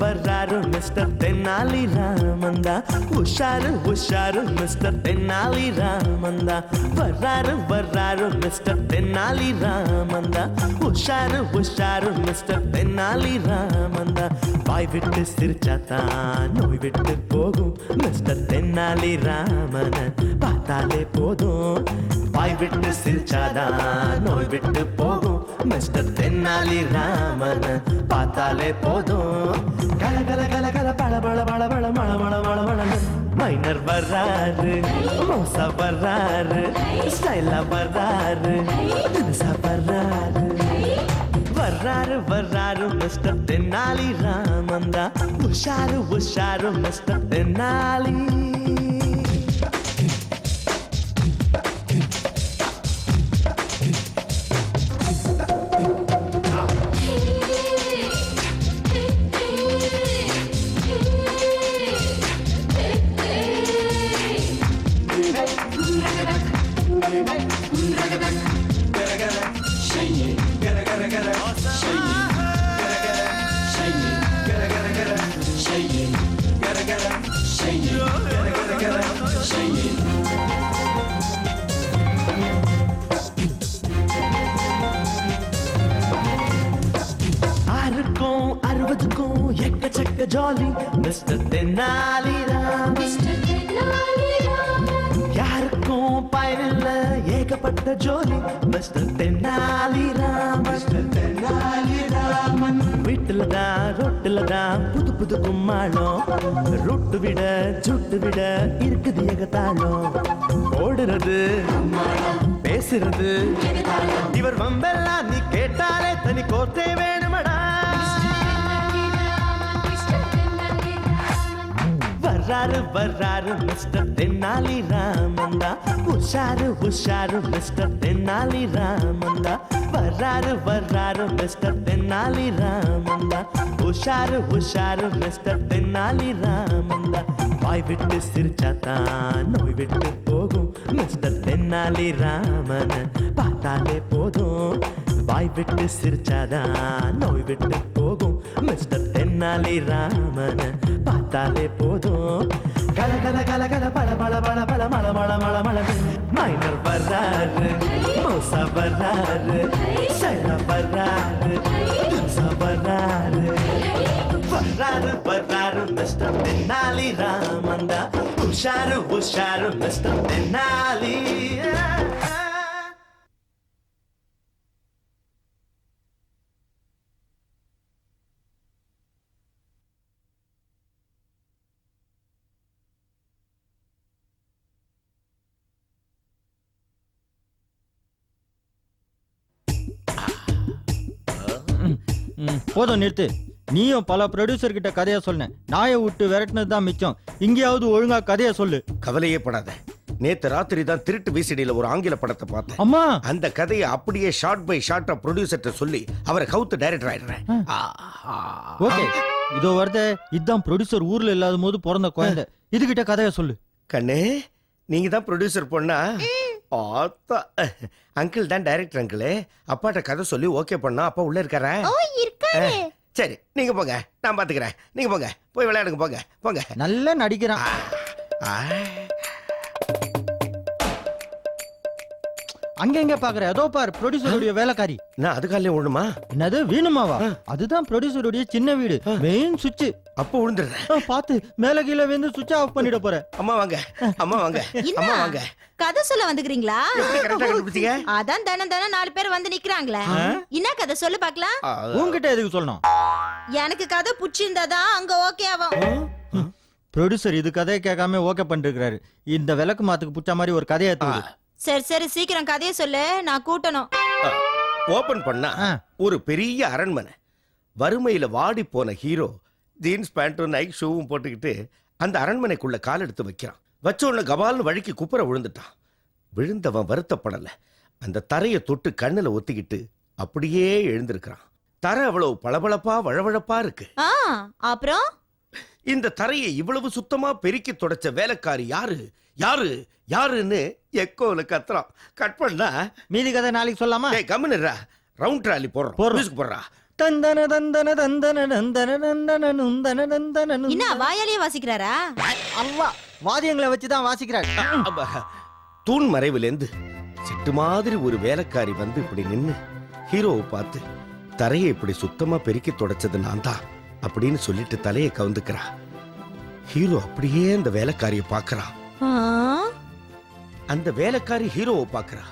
வர்றாரு மிஸ்டர் தென்னாலி ராமந்தா. உஷாரு மிஸ்டர் தென்னாலி ராமந்தா. வர்றாரு மிஸ்டர் தென்னாலி ராமந்தா. உஷாரு மிஸ்டர் தென்னாலி ராமந்தா. வாய் விட்டு சிரிச்சாத்தான் நோய் விட்டு போகும் மிஸ்டர் தென்னாலி ராமன பார்த்தாலே போதும். வாய் விட்டு சிரிச்சாதான் நோய் விட்டு போகும் மிஸ்டர் தென்னாலி ராமன பார்த்தாலே போதும். கல கல கல கல பழ பழ பழ பழ மழ மழ மழ மழ. மைனர் வர்றாரு, மோசா வர்றாரு, ஸ்டைலா வர்றாரு, தினுசா வர்றாரு. வர்றாரு மிஸ்டர் தென்னாலி ராமந்தா. உஷாரு மிஸ்டர் தென்னாலி. எக்கச்சக்க ஜாலி மிஸ்டர் தென்னாலி ராம். யாருக்கும் பயனில்ல ஏகப்பட்ட ஜோலி மிஸ்டர் தென்னாலி ராம். வீட்டுல தான் ரொட்டுல தான் புது புது கும்மாளம். ரொட்டு விட சுட்டு விட இருக்குது ஏகத்தாளம். ஓடுறது பேசுறது இவர் வம்பெல்லாம் நீ கேட்டாலே தனி கோர்த்தே வேணுமடா. வர்றாரு மிஸ்டர் தென்னாலி ராமந்தா. உஷாரு மிஸ்டர் தென்னாலி ராமந்தா. வர்றாரு மிஸ்டர் தென்னாலி ராமந்தா. உஷாரு மிஸ்டர் தென்னாலி ராமந்தா. வாய் விட்டு சிரிச்சாத்தான் நோய் விட்டு போகும் மிஸ்டர் தென்னாலி ராமன பார்த்தாலே போதும். வாய் விட்டு சிரிச்சாதான் நோய் விட்டு போகும் மிஸ்டர் தென்னாலி ராமன பார்த்தாலே போதும். கல கல கல கல பழ பழ பழ பழ மழ மழ மழ மழ. மைனர் வர்றாரு, மோசா வர்றாரு, சைலா வர்றாரு, தினுசா வர்றாரு. வர்றாரு மிஸ்டர் தென்னாலி ராமந்தா. உஷாரு மிஸ்டர் தென்னாலி. போதும் நிறுத்து. நீயும் பல ப்ரொடியூசர் கிட்ட கதைய சொன்ன. நாயை விட்டு விரட்டினது தான் மிச்சம். இங்கேயாவது ஒழுங்கா கதைய சொல்லு. கவலையே படாத. நேத்து ராத்திரி தான் திருட்டு விசிடியில ஒரு ஆங்கில படத்தை பார்த்தேன். அம்மா, அந்த கதையை அப்படியே ஷார்ட் பை ஷார்ட்டா ப்ரொடியூசர்ட்ட சொல்லி அவரை கவுத்து டைரக்டர் ஆயிடுறேன். ஓகே, இதோ வருது. இதுதான் ப்ரொடியூசர் ஊர்ல இல்லாத போது பிறந்த குழந்தை. இதுகிட்ட கதைய சொல்லு. கண்ணே, நீங்க தான் ப்ரொடியூசர் பொண்ணா? அங்கிள் தான் டைரக்டர் அங்கிள். அப்பாட்ட கதை சொல்லி ஓகே பண்ணா அப்பா உள்ள இருக்காரா? சரி, நீங்க போங்க, நான் பாத்துக்கிறேன். நீங்க போங்க, போய் விளையாடுங்க. போங்க போங்க. நல்லா நடிக்கிறான். அங்க எங்க பாக்குற? அதோ பாரு, ப்ரொடியூசருடைய வேலைக்காரி. நான் அதுக்காலே விழுமா? என்னது வீணுமாவா? அதுதான் ப்ரொடியூசருடைய சின்ன வீடு, மெயின் சுவிட்ச். அப்ப விழுந்துடுறேன். பாத்து மேல கீழே வந்து சுவிட்ச் ஆஃப் பண்ணிட போற. அம்மா வாங்க, அம்மா வாங்க, அம்மா வாங்க. கதை சொல்ல வந்துக்கிறீங்களா? கரெக்டா கண்டுபிடிச்சீங்க. அதான் தினம் 4 பேர் வந்து நிக்கிறாங்களே. என்ன கதை சொல்லு பாக்கலாம். உன்கிட்ட எதுக்கு சொல்லணும்? எனக்கு கதை புடிச்சிருந்தாதான் அங்க ஓகே ஆகும். ப்ரொடியூசர் இது கதையை கேட்காம ஓகே பண்ணிருக்காரு. இந்த விளக்கு மாத்துக்கு புடிச்ச மாதிரி ஒரு கதையை தூது. சரி சீக்கிரம் கதையை சொல்லு, நான் கூட்டணும். ஓபன் பண்ணா ஒரு பெரிய அரண்மனை. வறுமையில வாடி போன ஹீரோ ஜீன்ஸ் பேண்ட்டும் நைட் ஷூவும் போட்டுக்கிட்டு அந்த அரண்மனைக்குள்ள கால் எடுத்து வைக்கிறான். வச்ச உடனே கபால்னு வழுக்கி குப்புற விழுந்துட்டான். விழுந்தவன் வருத்தப்படல. அந்த தரையை தொட்டு கண்ணுல ஒத்திக்கிட்டு அப்படியே எழுந்திருக்கிறான். தரை அவ்வளவு பளபளப்பா வழவழப்பா இருக்கு. அப்புறம் இந்த தரையை இவ்வளவு சுத்தமா பெருக்கி தொடச்ச வேலைக்காரி யாரு யாரு யாருன்னு எக்கோல கத்துறான். கட் பண்ணா மீதி கதை நாளைக்கு சொல்லாமா? கம்முனுரா. ரவுண்ட் ட்ராலி போடுறோம். போடுறா. தந்தன தந்தன தந்தன நந்தன நந்தன நுந்தன நந்தன நுந்தன. என்ன வாயாலேயே வாசிக்கிறாரா? அல்லா வாத்தியங்களை வச்சுதான் வாசிக்கிறார். அப்ப, தூண் மறைவிலேந்து சிட்டு மாதிரி ஒரு வேலைக்காரி வந்து இப்படி நின்னு ஹீரோவை பார்த்து தரையை இப்படி சுத்தமா பெருக்கி தொடச்சது நான் தான் அப்படின்னு சொல்லிட்டு தலையை கவுந்துக்கிறா. ஹீரோ அப்படியே அந்த வேலைக்காரியை பார்க்கறான். ஆ? அந்த வேலைக்காரி ஹீரோவை பார்க்கறா.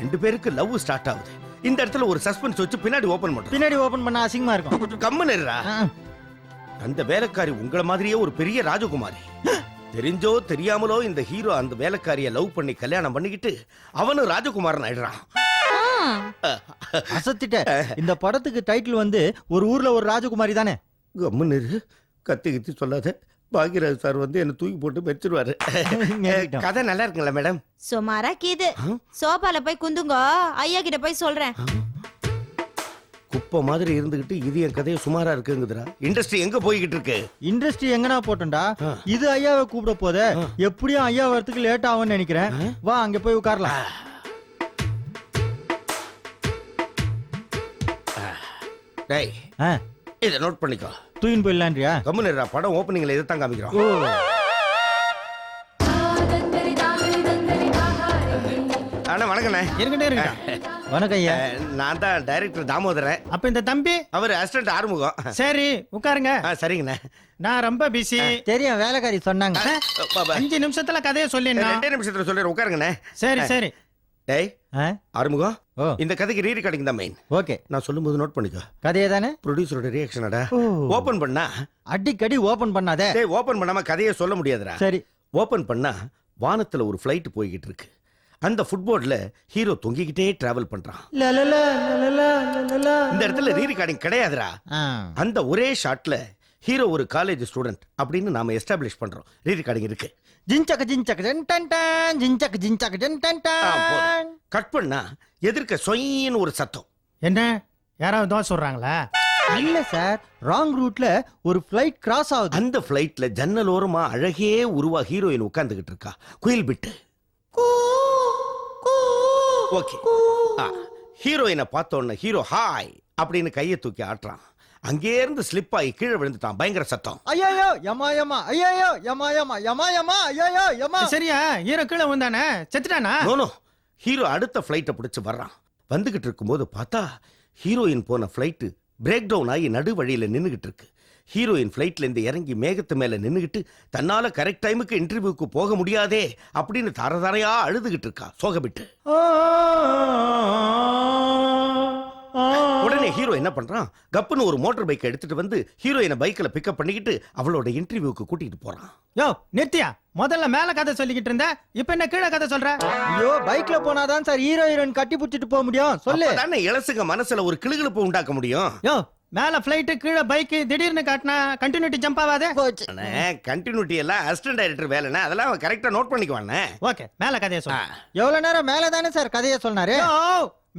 ரெண்டு பேருக்கு லவ் ஸ்டார்ட் ஆகுது. இந்த இடத்துல ஒரு சஸ்பென்ஸ் வச்சு பின்னாடி ஓபன் பண்றோம். பின்னாடி ஓபன் பண்ண அசிங்கமா இருக்கும். கம்மன் இருடா. ஆ. அந்த வேலைக்காரி உங்கள மாதிரியே ஒரு பெரிய ராஜகுமாரி. தெரிஞ்சோ தெரியாமலோ இந்த ஹீரோ அந்த வேலைக்காரிய லவ் பண்ணி கல்யாணம் பண்ணிக்கிட்டு அவனும் ராஜகுமாரன் ஆயிடுறான். ஆ. அசத்திட்ட. இந்த படத்துக்கு டைட்டில் வந்து ஒரு ஊர்ல ஒரு ராஜகுமாரி தானே. கம்மன் இரு. கத்தி கத்தி சொல்லாத. பாக்யராஜ் சார் வந்து என்ன தூக்கி போட்டு மெச்சிருவாரு. கதை நல்லா இருக்குங்களா மேடம்? சுமாரா கீது. சோபால போய் குந்துங்க, ஐயா கிட்ட போய் சொல்றேன். குப்பை மாதிரி இருந்துகிட்டு இது என் கதையை சுமாரா இருக்குங்குதுடா. இண்டஸ்ட்ரி எங்க போய்கிட்டு இருக்கு? இண்டஸ்ட்ரி எங்கனா போட்டோம்டா. இது ஐயாவை கூப்பிட போதே. எப்படியும் ஐயா வரதுக்கு லேட் ஆகும்னு நினைக்கிறேன். வா அங்க போய் உட்காரலாம். டேய், ஆ, இதை நோட் பண்ணிக்கோ. தூயின் போயிடலான்றியா? கம்மன் இருடா. படம் ஓப்பனிங்ல இதை தான் காமிக்கிறோம். ஓ, அண்ணா வணக்கண்ணே. இருக்கட்டே இருக்கட்டும். வணக்கம் ஐயா. நான் தான் டைரக்டர் தாமோதரன். அப்ப இந்த தம்பி அவர் அசிஸ்டன்ட் ஆறுமுகம். சரி உட்காருங்க. சரிங்கண்ணே. நான் ரொம்ப பிஸி. தெரியும், வேலைக்காரி சொன்னாங்க. 5 நிமிஷத்துல கதையை சொல்லிடணும். 2 நிமிஷத்துல சொல்லிடுறேன். உட்காருங்கண்ணே. சரி சரி. டேய் ஆ, ஆறுமுகம், ஓ, இந்த கதைக்கு ரீ ரெக்கார்டிங் தான் மெயின். ஓகே. நான் சொல்லும்போது நோட் பண்ணிக்கோ. கதையே தானே. ப்ரொடியூசரோட ரியாக்ஷனடா. ஓ. ஓபன் பண்ணா அடிக்கடி ஓபன் பண்ணாதே. டேய், ஓபன் பண்ணாம கதையை சொல்ல முடியாதுடா. சரி. ஓபன் பண்ணா வானத்துல ஒரு ஃளைட் போய்கிட்டு இருக்கு. அந்த ஃபுட்போர்ட்ல ஹீரோ தொங்கிக்கிட்டே டிராவல் பண்றான். லலலா, லலலா, லலலா. இந்த இடத்துல ரீ ரெக்கார்டிங் கிடையாதுடா. ஆ. அந்த ஒரே ஷாட்ல ஹீரோ ஒரு காலேஜ் ஸ்டூடெண்ட் அப்படின்னு நாம எஸ்டாப்லிஷ் பண்றோம். ரீ ரெக்கார்டிங் இருக்கு. ஜிஞ்சக்க ஜிஞ்சக்க ஜன் டன் டன், ஜிஞ்சக்க ஜிஞ்சக்க ஜன் டன் டன். கட் பண்ணா எதிர்க்க சொயின்னு ஒரு சத்தம். என்ன யாராவது தோசை சொல்றாங்களா? இல்ல சார், ராங் ரூட்ல ஒரு ஃளைட் கிராஸ் ஆகுது. அந்த ஃளைட்ல ஜன்னல் ஓரமா அழகே உருவா ஹீரோயின் உட்கார்ந்துகிட்டு இருக்கா. குயில் பிட்டு. ஓகே. ஹீரோயினை பார்த்தோன்ன ஹீரோ ஹாய் அப்படின்னு கையை தூக்கி ஆட்டுறான். அங்கே இருந்து ஸ்லிப் ஆகி கீழே விழுந்துட்டான். பயங்கர சத்தம். ஐயோ யமா யமா, ஐயோ யமா யமா, யமா யமா, ஐயோ யமா. சரியா ஹீரோ கீழே வந்தானே செத்துட்டானா? நோ ஹீரோ அடுத்த ஃளைட்டை பிடிச்சு வர்றான். வந்துகிட்டு இருக்கும்போது பார்த்தா ஹீரோயின் போன ஃளைட் பிரேக் டவுன் ஆகி நடு வழியில நின்னுகிட்டு இருக்கு. ஹீரோயின் ஃளைட்ல இருந்து இறங்கி மேகத்து மேல நின்னுகிட்டு தன்னால கரெக்ட் டைமுக்கு இன்டர்வியூக்கு போக முடியாதே அப்படின்னு தரதரையா அழுதுகிட்டு இருக்கா சோகபிட்டு. உடனே ஹீரோ என்ன பண்றான்? கப்புன்னு ஒரு மோட்டார் பைக்கை எடுத்துட்டு வந்து ஹீரோயினை பைக்ல பிக்கப் பண்ணிக்கிட்டு அவளோட இன்டர்வியூக்கு கூட்டிட்டு போறான். யோ நித்யா, முதல்ல மேல கதை சொல்லிக்கிட்டு இருந்த, இப்ப என்ன கீழே கதை சொல்ற? ஐயோ, பைக்ல போனாதான் சார் ஹீரோ ஹீரோயின் கட்டி புடிச்சிட்டு போக முடியும். சொல்லு. தானே இளசுங்க மனசுல ஒரு கிளுகிளுப்பு உண்டாக்க முடியும். யோ மேல பிளைட் கீழே பைக் திடீர்னு காட்டினா கண்டினியூட்டி ஜம்ப் ஆகாதே. கண்டினியூட்டி எல்லாம் அசிஸ்டன்ட் டைரக்டர் வேலைன்னா அதெல்லாம் அவன் கரெக்டா நோட் பண்ணிக்குவானே. ஓகே, மேல கதையை சொல்ல. எவ்வளவு நேரம் மேல தானே சார் கதையை சொன்னாரு.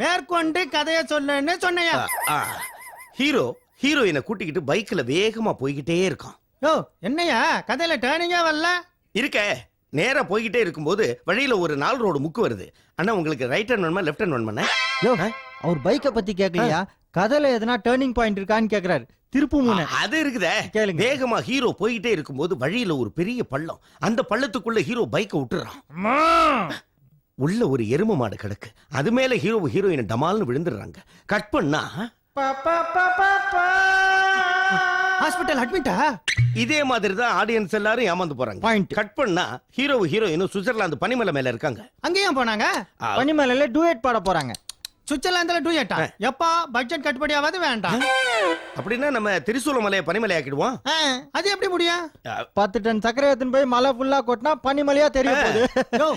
மேற்கொண்டு கதையை சொல்லுன்னு சொன்னையா? ஹீரோ ஹீரோயினை கூட்டிக்கிட்டு பைக்ல வேகமா போய்கிட்டே இருக்கான். யோ என்னையா கதையில டேர்னிங்கா வரல? இருக்க நேரா போய்கிட்டே இருக்கும்போது வழியில ஒரு 4 ரோடு முக்கு வருது. அண்ணா உங்களுக்கு ரைட் ஹேண்ட் வேணுமா லெஃப்ட் ஹேண்ட் வேணுமா? யோ, அவர் பைக்கை பத்தி கேட்கலையா? கதையில எதனா டேர்னிங் பாயிண்ட் இருக்கான்னு கேக்குறாரு. திருப்பு மூணு அது இருக்குதே. கேளுங்க. வேகமா ஹீரோ போய்கிட்டே இருக்கும்போது வழியில ஒரு பெரிய பள்ளம். அந்த பள்ளத்துக்குள்ள ஹீரோ பைக்கை விட்டுறான். உள்ள ஒரு எரும மாடு கிடக்கு. அது மேல ஹீரோ ஹீரோயின் டமால்னு விழுந்துடுறாங்க. கட் பண்ணா ஹாஸ்பிடல் அட்மிட்டா? இதே மாதிரி தான் ஆடியன்ஸ் எல்லாரும் ஏமாந்து போறாங்க. Point. கட் பண்ணா ஹீரோ ஹீரோயினும் சுவிட்சர்லாந்து பனிமலை மேல இருக்காங்க. அங்கேயும் போனாங்க. பனிமலையில டூயட் பாட போறாங்க. சுவிட்சர்லாந்துல டூயட்டா? எப்பா பட்ஜெட் கட்டுப்படி ஆகாது, வேண்டாம். அப்படின்னா நம்ம திரிசூல மலையை பனிமலை ஆக்கிடுவோம். அது எப்படி முடியும்? 10 டன் சக்கரை எடுத்துன்னு போய் மலை ஃபுல்லா கொட்டினா பனிமலையா தெரிய போகுது. யோ,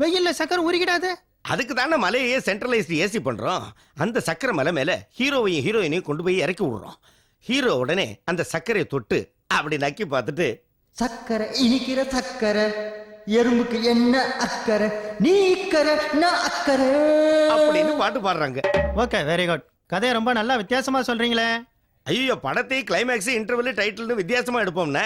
வெயில்ல சக்கரை உருகிடாது. அதுக்கு தானே மலையே சென்ட்ரலைஸ்டு ஏசி பண்றோம். அந்த சக்கரை மலை மேல ஹீரோவையும் ஹீரோயினையும் கொண்டு போய் இறக்கி விடுறோம். ஹீரோ உடனே அந்த சக்கரையை தொட்டு அப்படி நக்கி பார்த்துட்டு, சக்கரை இனிக்கிற சக்கரை, எறும்புக்கு என்ன அக்கறை, நீ இக்கரை நான் அக்கறை அப்படின்னு பாட்டு பாடுறாங்க. Okay, very good. கதையை ரொம்ப நல்லா வித்தியாசமா சொல்றீங்களே. ஐயோ படத்தை கிளைமேக்ஸ் இன்டர்வல் டைட்டில்னு வித்தியாசமா எடுப்போம்னே.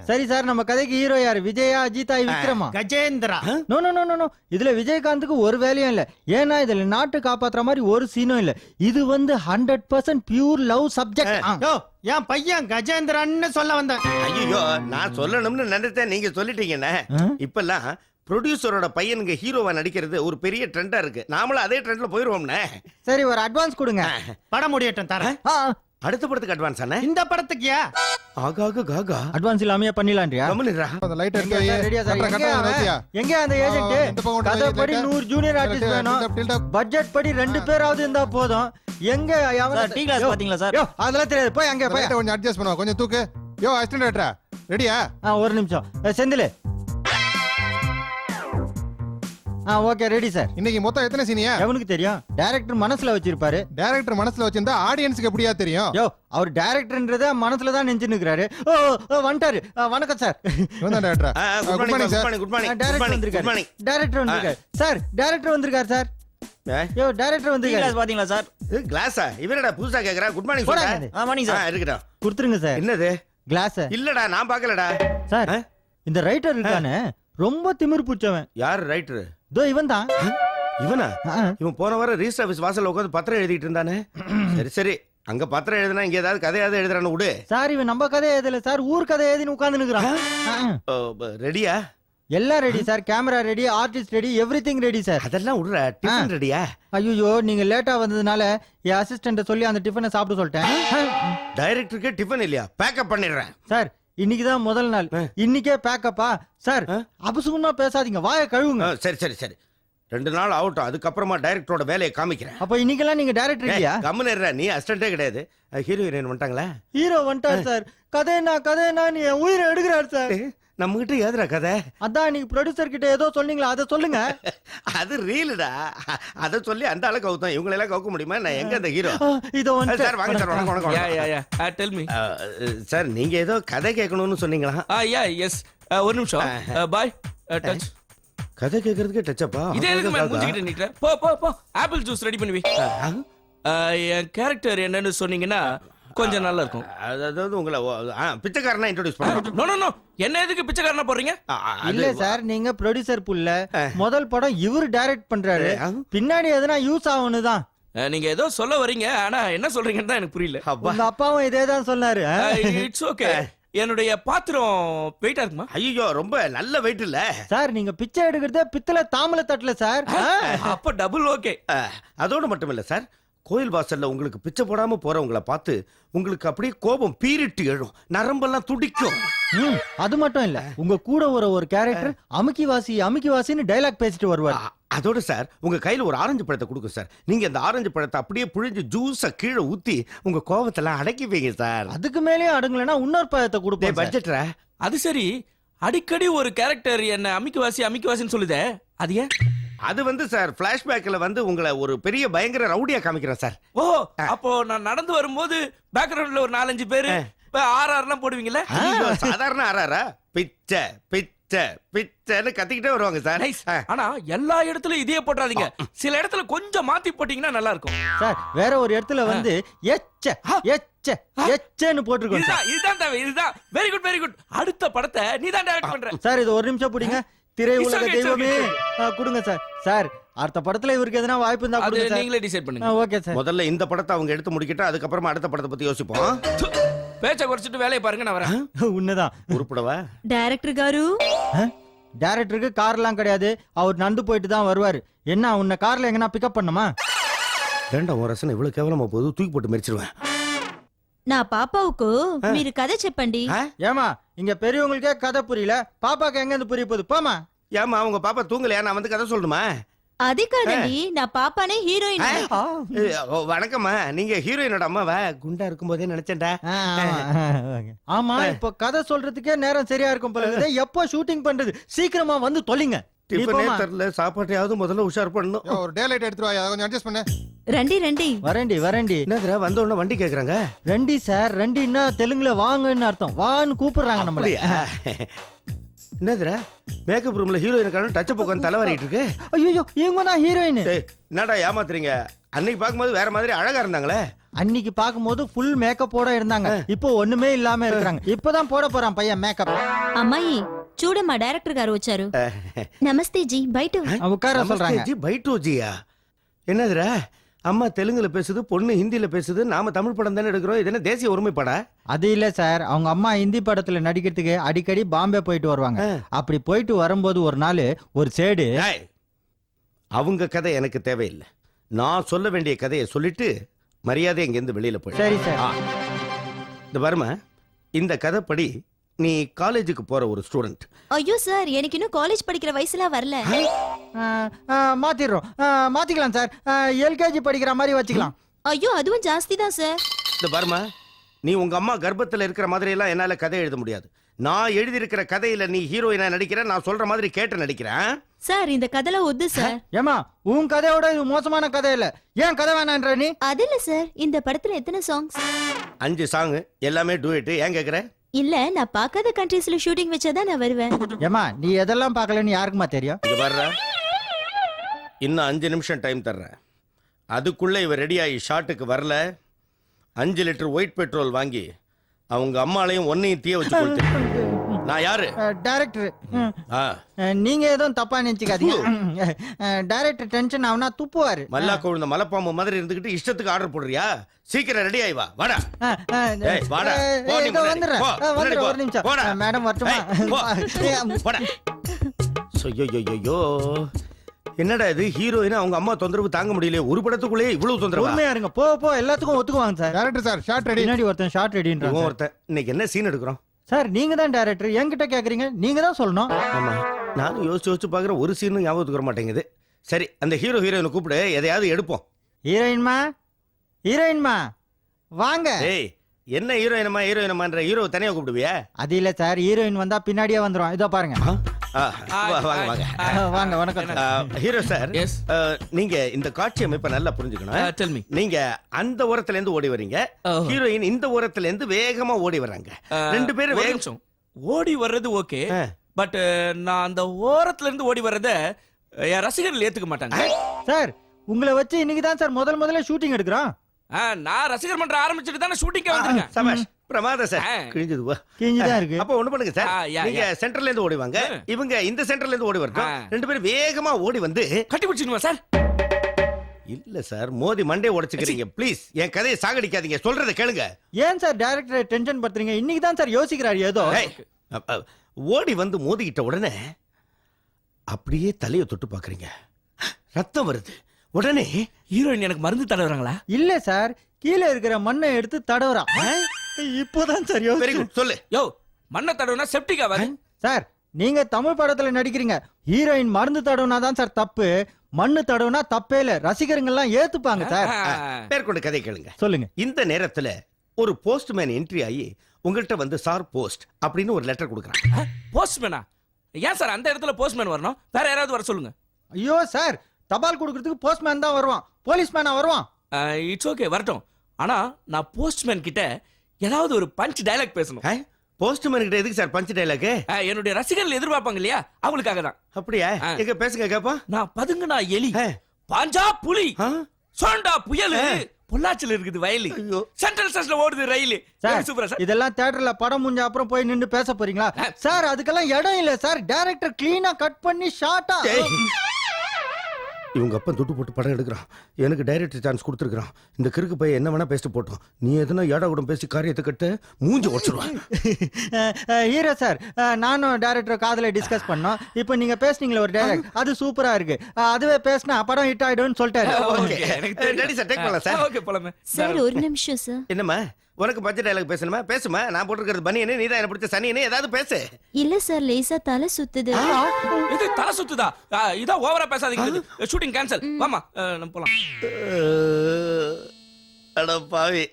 சரி சார், நம்ம கதைக்கு ஹீரோ யாரு? விஜயா, அஜிதா, விக்ரமா? Gajendra. No no no no no. இதுல விஜயகாந்துக்கு ஒரு வேலையும் இல்ல. ஏன்னா இதுல நாட்டு காப்பாத்துற மாதிரி ஒரு சீனும் இல்ல. இது வந்து 100% பியூர் லவ் சப்ஜெக்ட். யோ என் பையன் கஜேந்திரன்னு சொல்ல வந்தேன். ஐயோ நான் சொல்லணும்னு நினைச்சேன், நீங்க சொல்லிட்டீங்கண்ணே. இப்பெல்லாம் ப்ரொடியூசரோட பையனுங்க ஹீரோவா நடிக்கிறது ஒரு பெரிய ட்ரெண்டா இருக்கு. நாமளும் அதே ட்ரெண்ட்ல போயிருவோம்னே. சரி, ஒரு அட்வான்ஸ் கொடுங்க. படம் முடியட்டும் தரேன். அடுத்த படத்துக்கு அட்வான்ஸ் ஆனே? இந்த படத்துக்குயா? ஆகாக காகா அட்வான்ஸ் இல்லாமயே பண்ணிடலான்றியா? கம்முனுடா. அந்த லைட் எடுத்து வை. ரெடியா சார்? கரெக்டா எங்க கரெக்டா அவன்? வைத்தியா? எங்க அந்த இந்த ஏஜென்ட்? பக்கம் கதை படி லைட்டா. 100 ஜூனியர் ஆர்டிஸ்ட் வேணும். tilt up. பட்ஜெட் படி 2 பேராவது இருந்தா போதும். எங்க டீ கிளாஸ் பாத்தீங்களா சார்? யோ அதெல்லாம் தெரியாது. போய் அங்க இந்த போய். light கொஞ்சம் அட்ஜஸ்ட் பண்ணுவா, கொஞ்சம் தூக்கு. யோ அசிஸ்டன்ட் டைரக்டர் ரெடியா? ஒரு நிமிஷம். செந்தில். Okay ready sir. இன்னைக்கு மொத்தம் எத்தனை சீனியா? எவனுக்கு தெரியும்? டைரக்டர் மனசுல வச்சிருப்பாரு. டைரக்டர் மனசுல வச்சிருந்தா ஆடியன்ஸ்க்கு எப்படியா தெரியும்? யோ அவர் டைரக்டர்ன்றத மனசுல தான் நினைச்சுன்னு இருக்காரு. வந்துட்டாரு. வணக்கம் சார். இவன் தான் director. Good good morning sir. Morning good morning director good வந்திருக்காரு. மார்னிங். டைரக்டர் வந்திருக்காரு சார். டைரக்டர் வந்திருக்காரு சார். யோ டைரக்டர் டீ வந்திருக்காரு. கிளாஸ் பாத்தீங்களா சார்? கிளாஸா? இவனடா புதுசா கேக்குறா? குட் மார்னிங் போடா சொல்றா. இங்க. Morning sir. இருக்கடா. கொடுத்துருங்க சார். என்னது? கிளாஸ். இல்லடா நான் பார்க்கலடா. சார் இந்த ரைட்டர் இருக்கானே ரொம்ப திமிர் பிடிச்சவன். யார் ரைட்டர்? தோ இவன் தான். இவனா? இவன் போன வாரம் ரிஜிஸ்டர் ஆபீஸ் வாசல்ல உட்கார்ந்து பத்திரம் எழுதிட்டு இருந்தானே. சரி சரி, அங்க பத்திரம் எழுதுனா இங்க ஏதாவது கதையாவது எழுதுறானு விடு. சார் இவன் நம்ம கதை எழுதல சார், ஊர் கதை எழுதின்னு உட்கார்ந்து நிக்கிறான். ரெடியா? எல்லாம் ready sir. Camera ready, artist ready, everything ready sir. அதெல்லாம் விடுற. டிஃபன் ரெடியா? ஐயோ நீங்க லேட்டா வந்ததுனால என் அசிஸ்டன்ட்ட சொல்லி அந்த டிஃபனை சாப்பிட சொல்லிட்டேன். டைரக்டருக்கு டிஃபன் இல்லையா? பேக்கப் பண்ணிடுறேன். சார் இன்னைக்கு தான் முதல் நாள். இன்னைக்கே பேக்கப்பா சார்? அபசுகுணமா பேசாதீங்க, வாயை கழுவுங்க. சரி சரி சரி, 2 நாள் ஆகட்டும், அதுக்கப்புறமா டைரக்டரோட வேலையை காமிக்கிறேன். அப்ப இன்னைக்கெல்லாம் நீங்க டைரக்டர் இல்லையா? கம்முன்னு நீ அசிஸ்டன்டே கிடையாது. ஹீரோயின் வந்துட்டாங்களா? ஹீரோ வந்துட்டார் சார். கதைனா நீ என் உயிரை எடுக்கிறார் சார். நம்ம கிட்ட ஏதுடா கதை? அதான் நீங்க ப்ரொடியூசர் கிட்ட ஏதோ சொன்னீங்களா, அதை சொல்லுங்க. அது ரீலுடா. அத சொல்லி அந்த ஆளை கவுத்தோம். இவங்களை எல்லாம் கவுக்க முடியுமா? நான் எங்க அந்த ஹீரோ? இதோ வந்து சார் வாங்க சார். வணக்கம் வணக்கம் யா வணக்கம். யா யா டெல் மீ. சார் நீங்க ஏதோ கதை கேட்கணும்னு சொன்னீங்களா? யா எஸ். ஒரு நிமிஷம். பாய் டச். கதை கேட்கறதுக்கு டச்சப்பா? இதே எதுக்கு மேல மூஞ்சிக்கிட்டு நிக்கிற? போ போ போ ஆப்பிள் ஜூஸ் ரெடி பண்ணுவி. என் கேரக்டர் என்னன்னு சொன்னீங்கன்னா கொஞ்சம் நல்லா இருக்கும். அதாவது உங்களை பிச்சைக்காரனா இன்ட்ரோடியூஸ் பண்ணுறோம். நோ நோ நோ, என்ன எதுக்கு பிச்சைக்காரனா போறீங்க? இல்ல சார், நீங்க ப்ரொடியூசர் புள்ள. முதல் படம் இவர் டைரக்ட் பண்றாரு, பின்னாடி எதுனா யூஸ் ஆகணும் தான். நீங்க ஏதோ சொல்ல வரீங்க, ஆனா என்ன சொல்றீங்கன்னு தான் எனக்கு புரியல. உங்க அப்பாவும் இதே தான் சொன்னாரு. It's okay. என்னுடைய பாத்திரம் வெயிட்டா இருக்குமா? ஐயோ ரொம்ப நல்ல வெயிட் இல்ல சார். நீங்க பிச்சை எடுக்கிறதே பித்தளை தாமலை தட்டல சார். அப்ப டபுள் ஓகே. அதோடு மட்டும் இல்ல சார், கோயில் வாசல்ல உங்களுக்கு பிச்சை போடாம போறவங்கள பார்த்து உங்களுக்கு அப்படியே கோபம் பீரிட்டு எழும், நரம்பெல்லாம் துடிக்கும். அது மட்டும் இல்ல, உங்க கூட ஒரு கேரக்டர் அமுக்கி வாசின்னு டைலாக் பேசிட்டு வருவார். அதோட சார் உங்க கையில ஒரு ஆரஞ்சு பழத்தை கொடுக்கும் சார். நீங்க அந்த ஆரஞ்சு பழத்தை அப்படியே புழிஞ்சு ஜூஸ கீழே ஊத்தி உங்க கோபத்தெல்லாம் அடக்கிப்பீங்க சார். அதுக்கு மேலேயே அடங்கலன்னா இன்னொரு பழத்தை கொடுப்பேன். பட்ஜெட்ரா? அது சரி, அடிக்கடி ஒரு கேரக்டர் என்ன அமிக்கவாசின்னு சொல்லுதே, அது ஏன்? அது வந்து சார் பிளாஷ்பேக்ல வந்து உங்களை ஒரு பெரிய பயங்கர ரவுடியா காமிக்கிறேன் சார். ஓ, அப்போ நான் நடந்து வரும்போது பேக்ரவுண்ட்ல ஒரு 4-5 பேரு ஆர்ஆர்லாம் போடுவீங்கல்ல? சாதாரண ஆறாரா? பிச்சை பிச்சை பிச்சைன்னு கத்திக்கிட்டே வருவாங்க சார். நைஸ். ஆனா எல்லா இடத்துலயும் இதே போடாதீங்க, சில இடத்துல கொஞ்சம் மாத்தி போட்டீங்கன்னா நல்லா இருக்கும் சார். வேற ஒரு இடத்துல வந்து எச்சன்னு போட்டுருக்கோம் சார். இதுதான் தேவை, இதுதான். Very good very good. அடுத்த படத்தை நீ தான் டைரக்ட் பண்ற சார். இது ஒரு நிமிஷம் பிடிங்க. திரை உலக okay, தெய்வமே கொடுங்க சார். சார் அடுத்த படத்துல இவருக்கு எதனா வாய்ப்பு இருந்தா அது கொடுங்க சார். நீங்களே டிசைட் பண்ணுங்க. Okay sir. முதல்ல இந்த படத்தை அவங்க எடுத்து முடிக்கிட்டு அதுக்கப்புறமா அடுத்த படத்தை பத்தி யோசிப்போம். பேச்ச குறைச்சிட்டு வேலையை பாருங்க, நான் வரேன். உண்மைதான். உருப்படவா? டைரக்டர் గారు டைரக்டருக்கு கார்லாம் கிடையாது, அவர் நடந்து போயிட்டு தான் வருவாரு. என்ன உன்னை கார்ல எங்கனா பிக்கப் பண்ணுமா? ஏண்டா உன் ரசனை இவ்வளவு கேவலமா போகுது, தூக்கி போட்டு மெரிச்சிருவேன். నా పాపకు మీరు కథ చెప్పండి. ஏமா இங்க பெரியவங்களுக்கே கதை புரியல, பாப்பாக்கு எங்க இருந்து புரிய போகுது? போமா. ஏமா உங்க பாப்பா தூங்கலையா? நான் வந்து கதை சொல்லணுமா? అది కాదండి, నా పాపనే హీరోయిన్. வணக்கம்மா, நீங்க ஹீரோயினோட அம்மாவா? குண்டா இருக்கும் போதே நினைச்சேன்டா. ஆமா, இப்போ கதை சொல்றதுக்கே நேரம் சரியா இருக்கும் போல இருக்குது. எப்போ ஷூட்டிங் பண்றது? சீக்கிரமா வந்து தொலைங்க. டிஃபனே தெரியல, சாப்பாட்டையாவது முதல்ல உஷார் பண்ணணும். ஒரு டே லைட் எடுத்து வா, அதை கொஞ்சம் அட்ஜஸ்ட் பண்ணு. రండి రండి. வரேண்டி. என்னதுரா வந்த உடனே வண்டி கேக்குறாங்க? ரெண்டி சார். ரெண்டின்னா தெலுங்குல வாங்கன்னு அர்த்தம். வான்னு கூப்பிடுறாங்க நம்மள. என்னதுரா மேக்கப் ரூம்ல ஹீரோயினுக்கான டச் உட்காந்து தலைவரிட்டு இருக்கு? ஐயோ இவங்க தான் ஹீரோயின். என்னடா ஏமாத்துறீங்க? அன்னைக்கு பார்க்கும்போது வேற மாதிரி அழகா இருந்தாங்களே. அன்னைக்கு பாக்கும்போது ஃபுல் மேக்கப்போட இருந்தாங்க இப்போ ஒண்ணுமே ఇల్లామే இருக்காங்க இப்போதான் போட போறான் பையன் మేకప్ అమ్మాయి చూడమ్మా డైరెక్టర్ గారు వచ్చారు నమస్తే జీ బయట உட்கார சொல்றாங்க நமஸ்தே ஜி, பைட்டோஜியா என்னதுடா அம்மா தெலுங்குல பேசுது பொண்ணு ஹிந்தில பேசுது நாம தமிழ் படம் தானே எடுக்கிறோம் இது என்ன தேசிய ஒருமைப்பாடா அது இல்ல சார் அவங்க அம்மா ஹிந்தி படத்துல நடிக்கிறதுக்கு அடிக்கடி பாம்பே போயிட்டு வருவாங்க அப்படி போயிட்டு வரும்போது ஒரு நாள் ஒரு சேடு ஏய், அவங்க கதை எனக்கு தேவையில்லை நான் சொல்ல வேண்டிய கதையை சொல்லிட்டு மரியாதை இங்கேருந்து வெளியில போய் சரி சார் இந்த பாருமா இந்த கதைப்படி நீ காலேஜுக்கு போற ஒரு ஸ்டூடெண்ட் ஐயோ சார் எனக்கு இன்னும் காலேஜ் படிக்கிற வயசுல வரல மாத்திடுறோம் மாத்திக்கலாம் சார் எல்கேஜி படிக்கிற மாதிரி வச்சுக்கலாம் ஐயோ அதுவும் ஜாஸ்தி தான் சார் இந்த பாருமா நீ உங்க அம்மா கர்ப்பத்துல இருக்கிற மாதிரி எல்லாம் என்னால கதை எழுத முடியாது நான் எழுதியிருக்கிற கதையில நீ ஹீரோயினா நடிக்கிற நான் சொல்ற மாதிரி கேட்டு நடிக்கிறேன் சார் இந்த கதைல ஒத்து சார் ஏமா உன் கதையோட இது மோசமான கதை இல்ல ஏன் கதை வேணான்ற நீ அது இல்ல சார் இந்த படத்துல எத்தனை சாங்ஸ் 5 சாங் எல்லாமே டூயட் ஏன் கேக்குற இல்ல நான் பார்க்காத கண்ட்ரீஸ்ல ஷூட்டிங் வச்சாதான் நான் வருவேன் ஏமா நீ எதெல்லாம் பார்க்கலன்னு யாருக்குமா தெரியும் இங்க வர்ற இன்னும் 5 நிமிஷம் டைம் தர்றேன் அதுக்குள்ள இவ ரெடி ஆகி ஷாட்டுக்கு வரல 5 லிட்டர் ஒயிட் பெட்ரோல் வாங்கி அவங்க அம்மாளையும் ஒன்னையும் தீய வச்சு கொடுத்து நான் யாரு டைரக்டர் ஆ, நீங்க எதுவும் தப்பா நினைச்சுக்காதீங்க டைரக்டர் டென்ஷன் ஆகுனா துப்புவாரு மல்லா கொழுந்த மலைப்பாம்பு மாதிரி இருந்துகிட்டு இஷ்டத்துக்கு ஆர்டர் போடுறியா சீக்கிரம் ரெடி ஆயி வா வாடா ஏய், வாடா. போ, நீ இதோ முன்னாடி. வந்துடுறேன் போ, முன்னாடி போ. ஒரு நிமிஷம் போடா. மேடம் வரட்டுமா ஏய், போ. போடா. ஐயோ என்னடா இது ஹீரோயினா அவங்க அம்மா தொந்தரவு தாங்க முடியல ஒரு படத்துக்குள்ளே இவ்வளவு தொந்தரவு உண்மையா இருங்க போ போ எல்லாத்துக்கும் ஒத்துக்குவாங்க sir director sir shot ready பின்னாடி ஒருத்தன் ஷார்ட் ரெடின்றான் சார். ஒருத்தன் இன்னைக்கு என்ன சீன் எடுக்கிறோம் சார் நீங்க தான் டைரக்டர் என்கிட்ட கேக்குறீங்க நீங்க தான் சொல்லணும் ஆமா நானும் யோசிச்சு பாக்குறேன் ஒரு சீனும் ஞாபகத்துக்கு வர மாட்டேங்குது சரி அந்த ஹீரோயினை கூப்பிடு எதையாவது எடுப்போம் ஹீரோயின்மா வாங்க ஏய் என்ன ஹீரோயினமான்ற ஹீரோ தனியா கூப்பிடுவியா அது இல்ல சார் ஹீரோயின் வந்தா பின்னாடியே வந்துரும் இதோ பாருங்க வாங்க வாங்க வாங்க வணக்கம் ஹீரோ சார் Yes. நீங்க இந்த காட்சி அமைப்பை நல்லா புரிஞ்சுக்கணும் tell me. நீங்க அந்த ஓரத்துல இருந்து ஓடி வர்றீங்க Oh. ஹீரோயின் இந்த ஓரத்துல இருந்து வேகமா ஓடி வர்றாங்க ரெண்டு பேரும் ஒரு வேகம் நிமிஷம். ஓடி வர்றது ஓகே ஆ. பட் நான் அந்த ஓரத்துல இருந்து ஓடி வர்றத என் ரசிகர்கள் ஏத்துக்க மாட்டாங்க சார் உங்களை வச்சு இன்னைக்கு தான் சார் முதல்ல ஷூட்டிங் எடுக்கிறோம் நான் ரசிகர் மன்றம் ஆரம்பிச்சுட்டு தானே ஷூட்டிங்கே வந்திருக்கேன் சபாஷ் பிரமாதம் சார் ஆ. கிழிஞ்சது வா கிழிஞ்சுதான் இருக்கு அப்ப ஒண்ணு பண்ணுங்க சார் யா, நீங்க யா. சென்டர்ல இருந்து ஓடிவாங்க இவங்க இந்த சென்டர்ல இருந்து ஓடி வரட்டும் ஆ. ரெண்டு பேரும் வேகமா ஓடி வந்து கட்டி பிடிச்சிடுமா சார் இல்ல சார் மோதி மண்டே உடைச்சுக்கிறீங்க ப்ளீஸ் என் கதையை சாகடிக்காதீங்க சொல்றத கேளுங்க ஏன் சார் டைரக்டர் டென்ஷன் படுத்துறீங்க இன்னைக்கு தான் சார் யோசிக்கிறாரு ஏதோ ஏய், ஓடி வந்து மோதிக்கிட்ட உடனே அப்படியே தலையை தொட்டு பாக்குறீங்க ரத்தம் வருது உடனே ஹீரோயின் எனக்கு மருந்து தடவுறாங்களா இல்ல சார் கீழே இருக்கிற மண்ணை எடுத்து தடவுறான் இப்போதான் சார் வெரி குட் சொல்லு யோ மண்ணை தடவுனா செப்டிக் ஆகாது சார் நீங்க தமிழ் படத்துல நடிக்கிறீங்க ஹீரோயின் மருந்து தடவுனா தான் சார் தப்பு மண்ணு தடவுனா தப்பே இல்ல ரசிகர்கள் எல்லாம் ஏத்துப்பாங்க சார் மேற்கொண்டு கதை கேளுங்க சொல்லுங்க இந்த நேரத்துல ஒரு போஸ்ட்மேன் என்ட்ரி ஆகி உங்கள்கிட்ட வந்து சார் போஸ்ட் அப்படின்னு ஒரு லெட்டர் கொடுக்குறான் போஸ்ட்மேனா ஏன் சார் அந்த இடத்துல போஸ்ட்மேன் வரணும் வேற யாராவது வர சொல்லுங்க ஐயோ சார் தபால் கொடுக்கறதுக்கு போஸ்ட்மேன் தான் வருவான் போலீஸ்மேனா வருவான் இட்ஸ் ஓகே வரட்டும் ஆனா நான் போஸ்ட்மேன் கிட்ட ஏதாவது ஒரு பஞ்ச் டயலாக் பேசணும் போஸ்ட்மேன் கிட்ட எதுக்கு சார் பஞ்ச் டைலாக் என்னுடைய ரசிகர்கள் எதிர்பார்ப்பாங்க இல்லையா அவங்களுக்காக தான் அப்படியா ஆ. எங்க பேசுங்க கேப்பா நான் பதுங்குனா எலி ஆ. பாஞ்சா புலி ஆ? சோண்டா புயல் பொள்ளாச்சில இருக்குது வயலு ஐயோ. சென்ட்ரல் ஸ்டேஷன்ல ஓடுது ரயில் சார் சூப்பரா சார் இதெல்லாம் தியேட்டர்ல படம் முடிஞ்ச அப்புறம் போய் நின்னு பேச போறீங்களா சார் அதுக்கெல்லாம் இடம் இல்ல சார் டைரக்டர் கிளீனா கட் பண்ணி ஷார்ட்டா டேய். இவங்க அப்பா துட்டு போட்டு படம் எடுக்கிறான் எனக்கு டைரக்டர் சான்ஸ் கொடுத்துருக்கான் இந்த கிறுக்கு பையன் என்ன வேணா பேசிட்டு போட்டோம் நீ எதுனா ஏடா கூட பேசி காரியத்தை கட்ட மூஞ்சி உடச்சிருவான் ஹீரோ சார் நானும் டைரக்டர் காதல டிஸ்கஸ் பண்ணோம் இப்போ நீங்க பேசுனீங்களே ஒரு டைலாக் அது சூப்பரா இருக்கு அதுவே பேசினா படம் ஹிட் ஆயிடும்னு சொல்லிட்டாரு ஓகே எனக்கு தெரியும். ரெடி சார் டேக் பண்ணலாம் சார் ஓகே போலாமே சார் ஒரு நிமிஷம் சார் என்னம்மா உனக்கு பஞ்ச டைலாக் பேசணுமா பேசுமா நான் போட்டுருக்கிறது பனியனே நீ தான் என்ன பிடிச்ச சனியனே ஏதாவது பேசு இல்ல சார் லேசா தலை சுத்துது இது தலை சுத்துதா இதா ஓவரா பேசாதீங்க ஷூட்டிங் கேன்சல் வாமா நம்ம போலாம் அட பாவி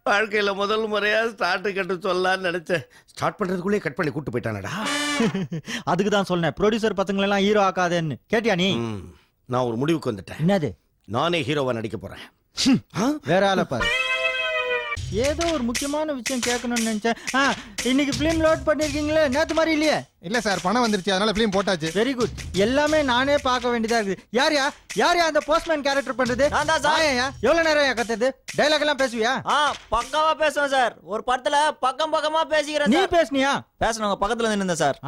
வாழ்க்கையில முதல் முறையா ஸ்டார்ட் கட்டு சொல்லலாம்னு நினைச்சேன் ஸ்டார்ட் பண்றதுக்குள்ளே கட் பண்ணி கூட்டு போயிட்டானடா அதுக்கு தான் சொன்னேன் ப்ரொடியூசர் பசங்களை எல்லாம் ஹீரோ ஆக்காதேன்னு கேட்டியா நீ நான் ஒரு முடிவுக்கு வந்துட்டேன் என்னது நானே ஹீரோவா நடிக்க போறேன் வேற ஆளை பாரு ஏதோ ஒரு முக்கியமான விஷயம் கேட்கணும்னு நினைச்சேன். இன்னைக்கு பிலிம் லோட் பண்ணிருக்கீங்களே, நேத்து மாதிரி இல்லையே. இல்ல சார் பணம் வந்துருச்சு அதனால பிலிம் போட்டாச்சு. Very good. எல்லாமே நானே பார்க்க வேண்டியதா இருக்குது. யார் அந்த போஸ்ட்மேன் கேரக்டர் பண்றது? நான் தான் சார். எவ்வளவு நேரம் கத்துது? டைலாக் எல்லாம் பேசுவியா? பக்காவா பேசுவேன் சார். ஒரு படத்துல பக்கமா பேசிக்கிறேன் நீ சார். பேசுனியா? பேசுனவங்க பக்கத்துல நின்னு சார்.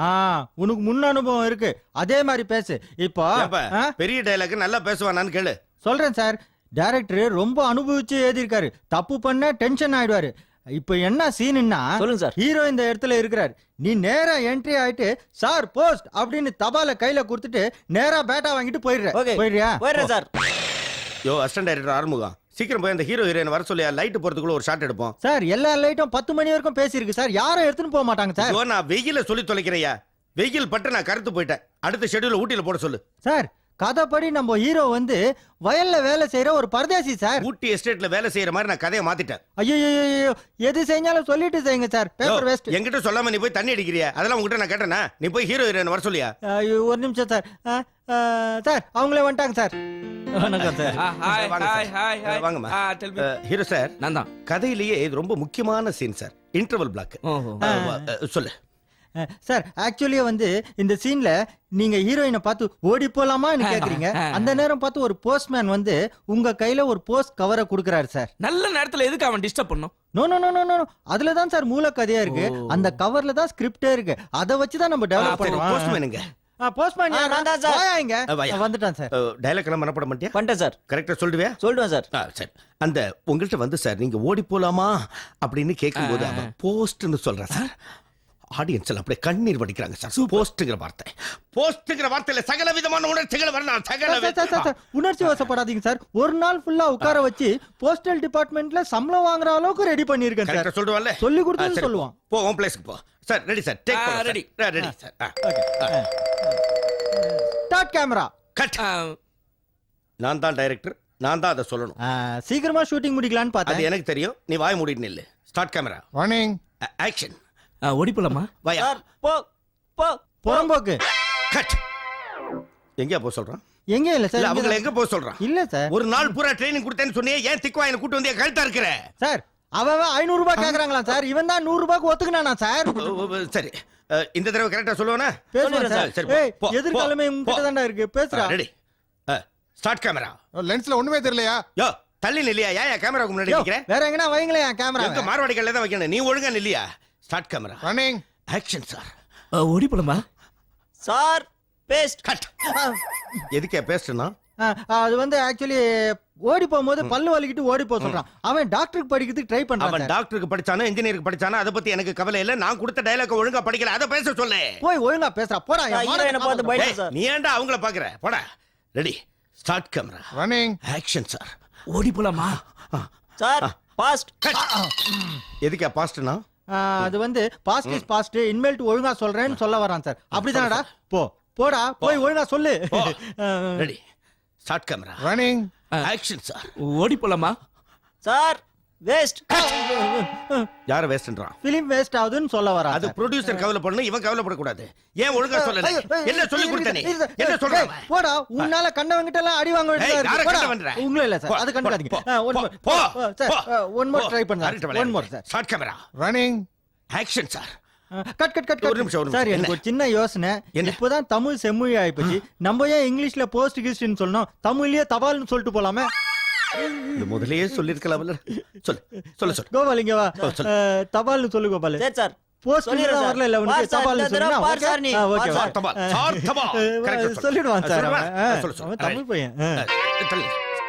உனக்கு முன் அனுபவம் இருக்கு, அதே மாதிரி பேசு. இப்போ ஏப்பா, பெரிய டைலாக் நல்லா பேசுவானான்னு கேளு. சொல்றேன் சார். டைரக்டர் ரொம்ப அனுபவிச்சு எழுதியிருக்காரு. தப்பு பண்ண டென்ஷன் ஆயிடுவாரு. இப்ப என்ன சீன்னா, சொல்லுங்க சார். ஹீரோ இந்த இடத்துல இருக்கிறார். நீ நேரா என்ட்ரி ஆயிட்டு சார் போஸ்ட் அப்படின்னு தபால கையில கொடுத்துட்டு நேரா பேட்டா வாங்கிட்டு போயிடுற. ஓகே. போயிடுறியா? போயிடுறேன் சார். யோ அசிஸ்டன்ட் டைரக்டர் ஆறுமுகம், சீக்கிரம் போய் அந்த ஹீரோ ஹீரோயின் வர சொல்லியா, லைட் போறதுக்குள்ள ஒரு ஷாட் எடுப்போம். சார் எல்லா லைட்டும் 10 மணி வரைக்கும் பேசியிருக்கு சார். யாரும் எடுத்துன்னு போக மாட்டாங்க சார். ஐயோ, நான் வெயில சொல்லி தொலைக்கிறையா. வெயில் பட்டு நான் கருத்து போயிட்டேன். அடுத்த ஷெட்யூல் ஊட்டியில போட சொல்லு. சார் கதைப்படி நம்ம ஹீரோ வந்து வயல்ல வேலை செய்யற ஒரு பரதேசி சார். ஊட்டி எஸ்டேட்ல வேலை செய்யற மாதிரி நான் கதையை மாத்திட்டேன். ஐயோ எது செஞ்சாலும் சொல்லிட்டு செய்யுங்க சார். Paper waste. என்கிட்ட சொல்லாம நீ போய் தண்ணி அடிக்கிறியா? அதெல்லாம் உங்ககிட்ட நான் கேட்டேனா? நீ போய் ஹீரோ ஹீரோயின் வர சொல்லியா. ஒரு நிமிஷம் சார். சார் அவங்களே வந்துட்டாங்க சார். வணக்கம் சார். ஹாய் வாங்க ஹாய் சார். ஹாய் ஹாய் வாங்கம்மா. Tell me. ஹீரோ சார், நான் தான். கதையிலேயே இது ரொம்ப முக்கியமான சீன் சார். Interval black. ஓஹோ. சொல்லு சார் ஆக்சுவலியா வந்து இந்த சீன்ல நீங்க ஹீரோயினை பார்த்து ஓடி போலாமான்னு கேக்குறீங்க. அந்த நேரம் பார்த்து ஒரு போஸ்ட்மேன் வந்து உங்க கையில ஒரு போஸ்ட் கவரை குடுக்குறாரு சார். நல்ல நேரத்துல எதுக்கு அவன் டிஸ்டர்ப் பண்ணும்? No no no no no. அதுல தான் சார் மூல கதையா இருக்கு. அந்த கவர்ல தான் ஸ்கிரிப்டே இருக்கு. அத வச்சு தான் நம்ம டெவலப் பண்ணுவோம். போஸ்ட்மேனுங்க. போஸ்ட்மேன் நான் தான் சார். வாயாங்க. வாயா. வந்துட்டான் சார். டைலாக் எல்லாம் மனப்பட மாட்டியா? பண்ணிட்டேன் சார். கரெக்டா சொல்லுவியா? சொல்லுவேன் சார். சரி. அந்த உங்கள்கிட்ட வந்து சார் நீங்க ஓடி போலாமா அப்படின்னு கேட்கும்போது அவன் போஸ்ட்னு சொல்றான் சார். ஆடியன்ஸ் எல்லாம் அப்படியே கண்ணீர் வடிக்கிறாங்க சார். போஸ்ட்ங்கிற வார்த்தையில சகல விதமான உணர்ச்சிகள் வரலாம். சார் உணர்ச்சி வசப்படாதீங்க சார். ஒரு நாள் ஃபுல்லா உட்கார வச்சு போஸ்டல் டிபார்ட்மெண்ட்ல சம்பளம் வாங்குற அளவுக்கு ரெடி பண்ணிருக்கேன் சார். கரெக்டா சொல்லுவான்ல. சொல்லி கொடுத்து சொல்லுவான். போ உன் பிளேஸ்க்கு போ. Sir ready sir. Take ready. Ready sir. Start camera. Cut. நான் தான் டைரக்டர். நான் தான் அதை சொல்லணும். சீக்கிரமா ஷூட்டிங் முடிக்கலாம்னு அது பார்த்தேன். எனக்கு தெரியும். நீ வாய் மூடிட்டு நில்லு. Start camera. வார்னிங். ஆக்ஷன். ஓடி போலாமா? வாயா. சார் போ போ. புறம்போக்கு. கட். எங்க போ சொல்றான்? எங்க இல்ல இல்ல சார். அவங்கள எங்க போ சொல்றான்? இல்ல சார். ஒரு நாள் பூரா ட்ரைனிங் கொடுத்தேன்னு சொன்னியே, ஏன் திக்குவா என்ன கூட்டு வந்தியா? கழுத்தா இருக்கிற சார் அவன் 500 ரூபாய் கேக்குறாங்களா சார். இவன் தான் 100 ரூபாய்க்கு ஒத்துக்கினானா சார். சரி. இந்த தடவை கரெக்டா சொல்லுவானா? பேசுறேன் சார். சரி, ஏய் போ, எதிர்காலமே போ, உங்ககிட்ட தான்டா இருக்கு. பேசுறா. ரெடி. Start camera. லென்ஸ்ல ஒண்ணுமே தெரியலையா? யோ தள்ளி நில்லையா? ஏன் கேமராக்கு முன்னாடி யோ, நிக்கிற? வேற எங்கனா வைங்களே என் கேமரா. எங்க மார்வாடி கல்ல தான் வைக்கணும். நீ ஒழுங்கா நில்லையா? Start camera. Running. Action sir. ஓடி போலாமா? Sir fast. கட். எதுக்கே பேஸ்ட்னா? அது வந்து ஆக்சுவலி ஓடி போகும்போது பல்லு வலிக்கிட்டு ஓடி போக சொல்றான். அவன் டாக்டருக்கு படிக்கிறதுக்கு ட்ரை பண்றான் அவன் சார். டாக்டருக்கு படிச்சானோ இன்ஜினியருக்கு படிச்சானோ அதை பத்தி எனக்கு கவலை இல்ல. நான் கொடுத்த டயலாக் ஒழுங்கா படிக்கல. அதை பேச சொல்லு. போய் ஒழுங்கா பேசுறா. போடா. என் நான் மானத்தை ஹீரோயினை பார்த்து காப்பாத்து. பயந்தேன் ஏய், சார். நீ ஏன்டா அவங்கள பாக்குற? போடா. Ready. Start camera. Running. Action sir. ஓடி போலாமா? Sir fast. எதுக்கே பாஸ்ட்னா? அது வந்து பாஸ்ட் இஸ் பாஸ்ட். இன்மேல்ட் ஒழுங்கா சொல்றேன்னு சொல்ல வரான் சார். அப்படிதானடா? போடா போய் ஒழுங்கா சொல்லு. Ready. Start camera. Running. Action sir. ஓடி போலாமா? Sir waste. யார வேஸ்ட்ன்றான்? பிலிம் வேஸ்ட் ஆகுதுன்னு சொல்ல வரான். அது ப்ரொடியூசர் கவலை பண்ணணும். இவன் கவலைப்பட கூடாது. ஏன் ஒழுங்கா சொல்லல? என்ன சொல்லி கொடுத்த நீ? என்ன சொல்ற? போடா. உன்னால கண்டவங்கிட்ட எல்லாம் அடி வாங்க வேண்டியதா யார இருக்கு. கண்ட வந்தற? உங்கள இல்ல சார். அது கண்டுக்காதீங்க. ஒன் மோர் ட்ரை பண்ணுங்க. One more sir. Start camera. Running. Action sir. Cut. ஒரு நிமிஷம். சார் எனக்கு ஒரு சின்ன யோசனை. என்ன? இப்பதான் தமிழ் செம்மொழி ஆயிப்போச்சு. நம்ம ஏன் இங்கிலீஷ்ல போஸ்ட் கிஸ்ட்னு சொல்லணும்? தமிழ்லயே தபால்னு சொல்லிட்டு போலாமே. இது முதல்லயே சொல்லிருக்கலாம்ல. சொல்லு. கோபால் இங்க வா. தபால்னு சொல்லு கோபால். சரி சார். போஸ்ட் சொல்லிடுறேன் வரல இல்ல சார். உனக்கு பார் சார், தபால்னு இந்த தடவை பார் சார் நீ. சொன்னா ஓகே. பார் சார் தபால். கரெக்ட்டா சொல்லு. சொல்லிடுவான் சார். சொல்லு. அவன் தமிழ் பையன்.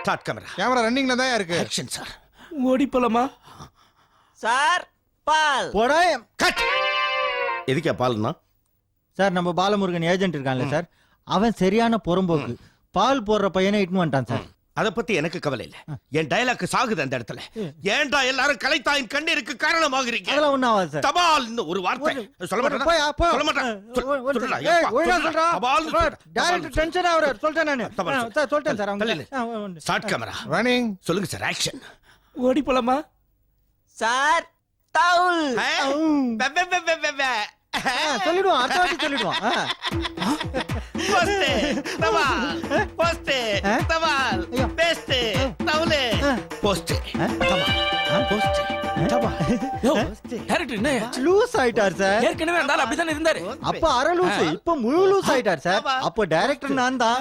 Start camera. கேமரா ரன்னிங்ல தான் இருக்கு. Action sir. ஓடி போலாமா? சார் பால். போடா. கட். எதுக்கே பால்னா? சார் நம்ம பாலமுருகன் ஏஜென்ட் இருக்கான்ல சார், அவன் சரியான புறம்போக்கு. பால் போடுற பையனை இட்டுன்னு வந்துட்டான் சார். அத பத்தி எனக்கு கவலை இல்ல. என் டயலாக் சாகுது அந்த இடத்துல. ஏன்டா எல்லாரும் கலைத்தாயின் கண்ணீருக்கு காரணமாகறீங்க? அதெல்லாம் ஒண்ணும் ஆகாது சார். தபால்னு ஒரு வார்த்தை சொல்ல மாட்டேனா? போயா போ. சொல்ல மாட்டேன். சொல்லுடா. ஏய் ஒழுங்கா சொல்றா. தபால்னு டைரக்டர் டென்ஷன் ஆவறார். சொல்றேன் நானு. தபால் சார் சொல்றேன் சார் அவங்க. Start camera. ரன்னிங். சொல்லுங்க சார். ஆக்ஷன். ஓடி போலாமா? சார் தவுல். சொல்லிடுவான். அடுத்த வாட்டி சொல்லிடுவான். போஸ்ட் தபால். போஸ்ட் தபால். பெஸ்ட் தவுலே. போ போஸ்ட் போஸ்ட் யோ டேரக்டர் என்ன லூஸ் ஆயிட்டார் சார். ஏற்கனவே அந்த ஆள் அப்படித்தானே இருந்தாரு. அப்ப அரை லூஸ், இப்ப முழு லூஸ் ஆயிட்டார் சார். அப்போ டைரக்டர் நான் தான்.